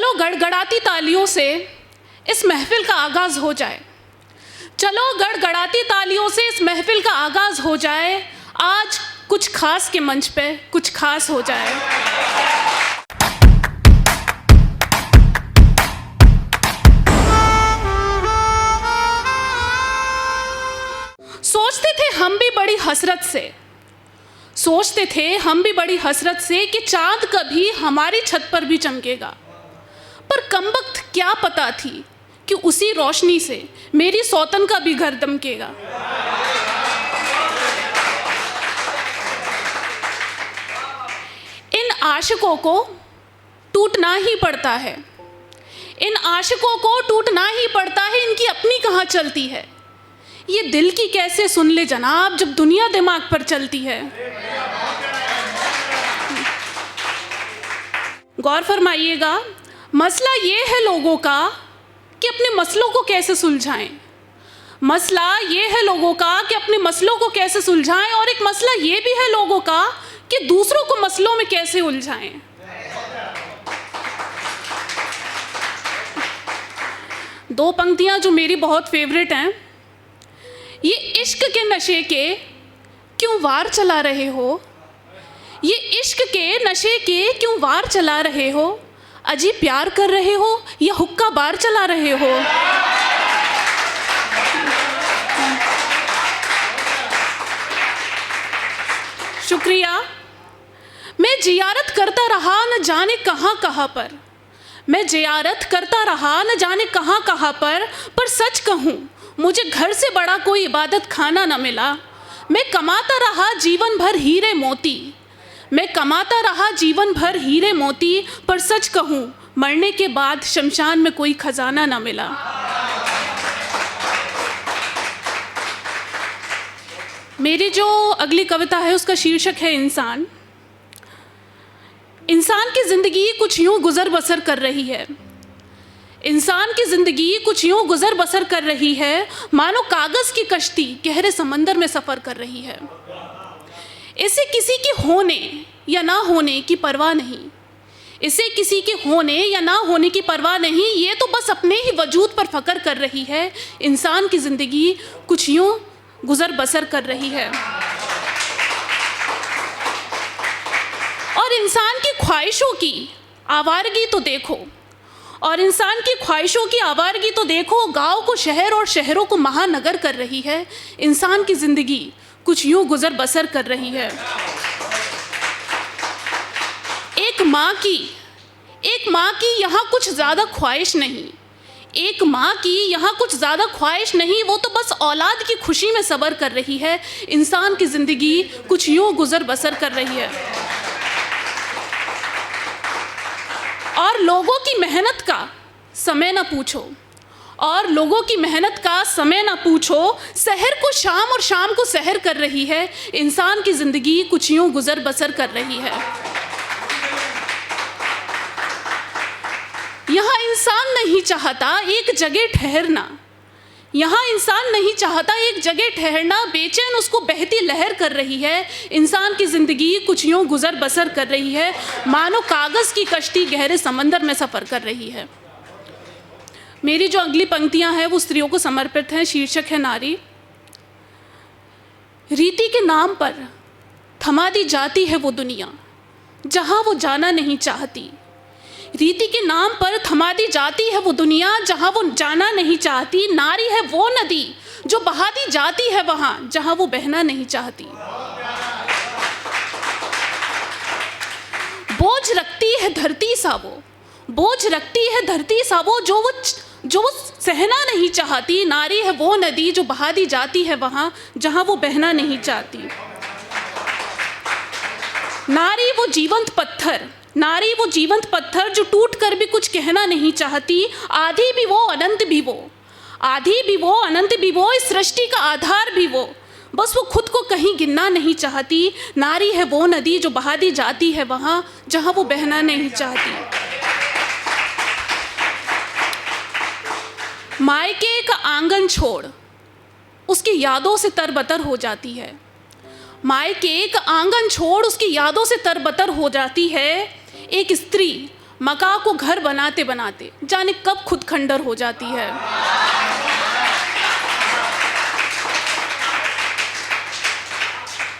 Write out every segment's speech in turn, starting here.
चलो गड़गड़ाती तालियों से इस महफिल का आगाज़ हो जाए। चलो गड़गड़ाती तालियों से इस महफिल का आगाज़ हो जाए। आज कुछ खास के मंच पे कुछ खास हो जाए। सोचते थे हम भी बड़ी हसरत से, सोचते थे हम भी बड़ी हसरत से कि चांद कभी हमारी छत पर भी चमकेगा, पर कमबख्त क्या पता थी कि उसी रोशनी से मेरी सौतन का भी घर दमकेगा। इन आशिकों को टूटना ही पड़ता है, इन आशिकों को टूटना ही पड़ता है। इनकी अपनी कहाँ चलती है, ये दिल की कैसे सुन ले जनाब जब दुनिया दिमाग पर चलती है। गौर फरमाइएगा, मसला ये है लोगों का कि अपने मसलों को कैसे सुलझाएं। मसला ये है लोगों का कि अपने मसलों को कैसे सुलझाएं, और एक मसला ये भी है लोगों का कि दूसरों को मसलों में कैसे उलझाएं। दो पंक्तियां जो मेरी बहुत फेवरेट हैं, ये इश्क के नशे के क्यों वार चला रहे हो, ये इश्क के नशे के क्यों वार चला रहे हो, अजी प्यार कर रहे हो या हुक्का बार चला रहे हो। शुक्रिया। मैं जियारत करता रहा न जाने कहाँ कहाँ पर, मैं जियारत करता रहा न जाने कहाँ कहाँ पर सच कहूँ मुझे घर से बड़ा कोई इबादत खाना न मिला। मैं कमाता रहा जीवन भर हीरे मोती, मैं कमाता रहा जीवन भर हीरे मोती, पर सच कहूँ मरने के बाद शमशान में कोई खजाना न मिला। मेरी जो अगली कविता है उसका शीर्षक है इंसान। इंसान की ज़िंदगी कुछ यूँ गुज़र बसर कर रही है, इंसान की ज़िंदगी कुछ यूँ गुज़र बसर कर रही है, मानो कागज़ की कश्ती गहरे समंदर में सफ़र कर रही है। इसे किसी के होने या ना होने की परवाह नहीं, इसे किसी के होने या ना होने की परवाह नहीं, ये तो बस अपने ही वजूद पर फ़ख्र कर रही है। इंसान की ज़िंदगी कुछ यूँ गुज़र बसर कर रही है। और इंसान की ख्वाहिशों की आवारगी तो देखो, और इंसान की ख्वाहिशों की आवारगी तो देखो, गाँव को शहर और शहरों को महानगर कर रही है। इंसान की ज़िंदगी कुछ यूँ गुज़र बसर कर रही है। एक माँ की यहाँ कुछ ज़्यादा ख्वाहिश नहीं, एक माँ की यहाँ कुछ ज़्यादा ख्वाहिश नहीं, वो तो बस औलाद की खुशी में सब्र कर रही है। इंसान की ज़िंदगी कुछ यूँ गुज़र बसर कर रही है। और लोगों की मेहनत का समय ना पूछो, और लोगों की मेहनत का समय ना पूछो, सहर को शाम और शाम को सहर कर रही है। इंसान की ज़िंदगी कुछ यूँ गुज़र बसर कर रही है। यहाँ इंसान नहीं चाहता एक जगह ठहरना, यहाँ इंसान नहीं चाहता एक जगह ठहरना, बेचैन उसको बहती लहर कर रही है। इंसान की ज़िंदगी कुछ यूँ गुज़र बसर कर रही है, मानो कागज़ की कश्ती गहरे समंदर में सफ़र कर रही है। मेरी जो अगली पंक्तियाँ हैं वो स्त्रियों को समर्पित हैं। शीर्षक है नारी। रीति के नाम पर थमा दी जाती है वो दुनिया जहाँ वो जाना नहीं चाहती, रीति के नाम पर थमा दी जाती है वो दुनिया जहाँ वो जाना नहीं चाहती। नारी है वो नदी जो बहा दी जाती है वहाँ जहाँ वो बहना नहीं चाहती। बोझ रखती है धरती सा वो, बोझ रखती है धरती सा वो जो वो सहना नहीं चाहती। नारी है वो नदी जो बहा दी जाती है वहाँ जहाँ वो बहना नहीं चाहती। नारी वो जीवंत पत्थर, नारी वो जीवंत पत्थर जो टूट कर भी कुछ कहना नहीं चाहती। आधी भी वो अनंत भी वो, आधी भी वो अनंत भी वो, इस सृष्टि का आधार भी वो, बस वो खुद को कहीं गिनना नहीं चाहती। नारी है वो नदी जो बहा दी जाती है वहाँ जहाँ वो बहना नहीं चाहती। मायके का आंगन छोड़ उसकी यादों से तरबतर हो जाती है, मायके का आंगन छोड़ उसकी यादों से तरबतर हो जाती है। एक स्त्री मकां को घर बनाते बनाते जाने कब खुद खंडर हो जाती है।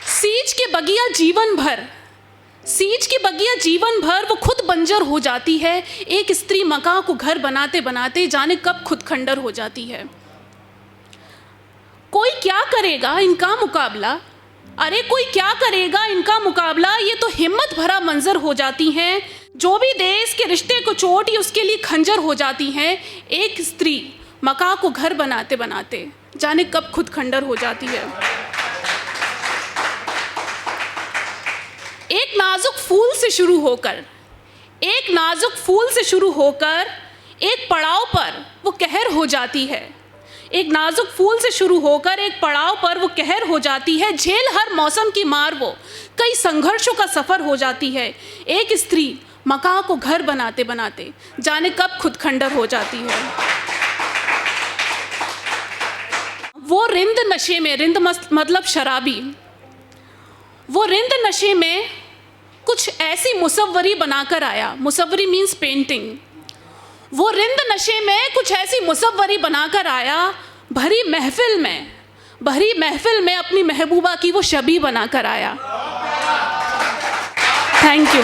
सीज के बगिया जीवन भर वो खुद बंजर हो जाती है। एक स्त्री मकां को घर बनाते बनाते जाने कब खुद खंडर हो जाती है। कोई क्या करेगा इनका मुकाबला, अरे कोई क्या करेगा इनका मुकाबला, ये तो हिम्मत भरा मंजर हो जाती हैं। जो भी देश के रिश्ते को चोटी उसके लिए खंजर हो जाती हैं। एक स्त्री मकां को घर बनाते बनाते जाने कब खुद खंडर हो जाती है। एक नाजुक फूल से शुरू होकर एक पड़ाव पर वो कहर हो जाती है। एक नाजुक फूल से शुरू होकर एक पड़ाव पर वो कहर हो जाती है। झेल हर मौसम की मार वो कई संघर्षों का सफ़र हो जाती है। एक स्त्री मकां को घर बनाते बनाते जाने कब खुद खंडर हो जाती है। वो रिंद नशे में, रिंद मतलब शराबी, वो रिंद नशे में कुछ ऐसी मुसव्वरी बनाकर आया। मुसव्वरी मीन्स पेंटिंग। वो रिंद नशे में कुछ ऐसी मुसव्वरी बनाकर आया। भरी महफिल में अपनी महबूबा की वो शबी बनाकर आया। Thank you.